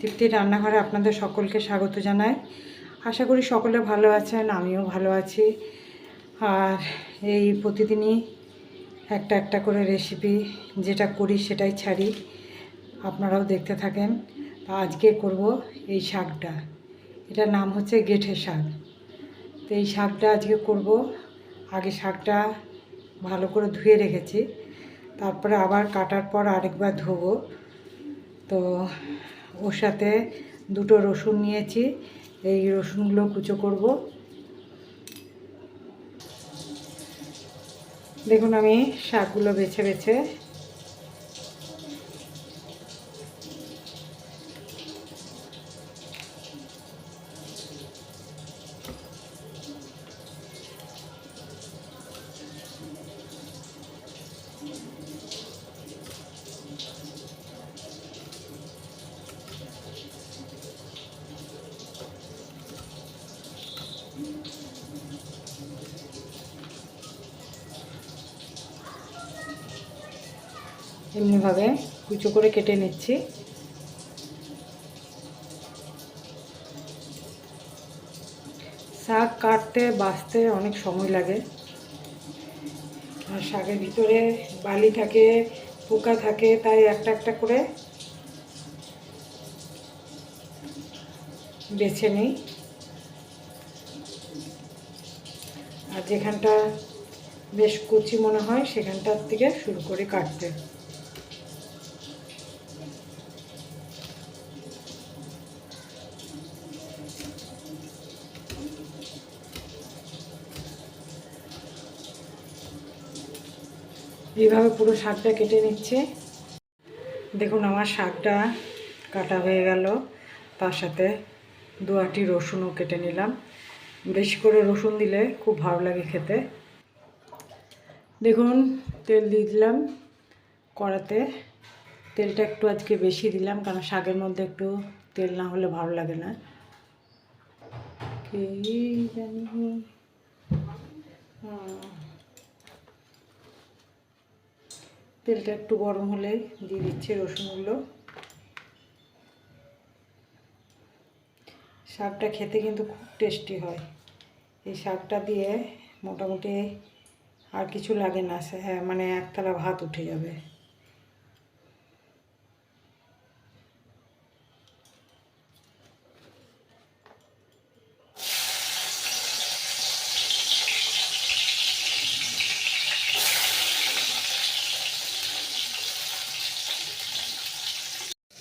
তৃপ্তি রান্নাঘরে আপনাদের সকলকে স্বাগত জানাই। আশা করি সকলে ভালো আছেন, আমিও ভালো আছি। আর এই প্রতিদিনই একটা একটা করে রেসিপি যেটা করি সেটাই ছাড়ি, আপনারাও দেখতে থাকেন। তা আজকে করব এই শাকটা, এটার নাম হচ্ছে গেঁঠে শাক। তো এই শাকটা আজকে করব। আগে শাকটা ভালো করে ধুয়ে রেখেছি, তারপরে আবার কাটার পর আরেকবার ধোবো। তো ওর সাথে দুটো রসুন নিয়েছি, এই রসুনগুলো কুচো করব। দেখুন আমি শাকগুলো বেছে বেছে এমনিভাবে কুচো করে কেটে নিচ্ছি। শাক কাটতে বাছতে অনেক সময় লাগে, আর শাকের ভিতরে বালি থাকে, পোকা থাকে, তাই একটা একটা করে বেছে নিই। আর যেখানটা বেশ কচি মনে হয় সেখানটার থেকে শুরু করে কাটতে। এইভাবে পুরো শাকটা কেটে নিচ্ছে। দেখুন আমার শাকটা কাটা হয়ে গেল, তার সাথে দু আটি রসুনও কেটে নিলাম। বেশি করে রসুন দিলে খুব ভালো লাগে খেতে। দেখুন তেল দিয়ে দিলাম কড়াতে। তেলটা একটু আজকে বেশি দিলাম, কারণ শাকের মধ্যে একটু তেল না হলে ভালো লাগে না। তেলটা একটু গরম হলে দিয়ে দিচ্ছি রসুনগুলো। শাকটা খেতে কিন্তু খুব টেস্টি হয়। এই শাকটা দিয়ে মোটামুটি আর কিছু লাগে না, হ্যাঁ মানে একতলা ভাত উঠে যাবে।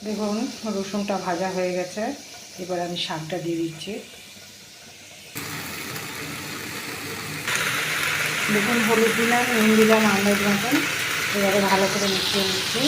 দেখুন রসুনটা ভাজা হয়ে গেছে, এবার আমি শাকটা দিয়ে দিচ্ছি। দেখুন হলুদ দিলাম, নুন দিলাম আন্দাজ মতন। এবারে ভালো করে মিশিয়ে নিচ্ছি।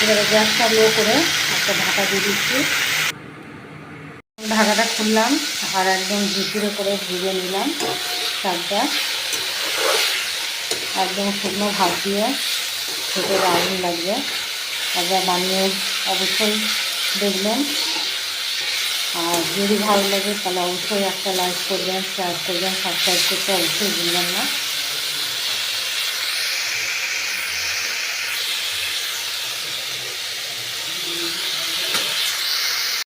এবারে গ্যাসটা লো করে একটা ঢাকা দিয়ে দিচ্ছি। ঢাকাটা খুললাম আর একদম ঝিঝিরে করে ভেজে নিলাম শাকটা। একদম শুকনো ভাত দিয়ে খেতে দারুণ লাগবে। একবার বানিয়ে অবশ্যই দেখবেন, আর যদি ভালো লাগে তাহলে অবশ্যই একটা লাইক করবেন, শেয়ার করবেন, সাবস্ক্রাইব করতে অবশ্যই ভুলবেন না।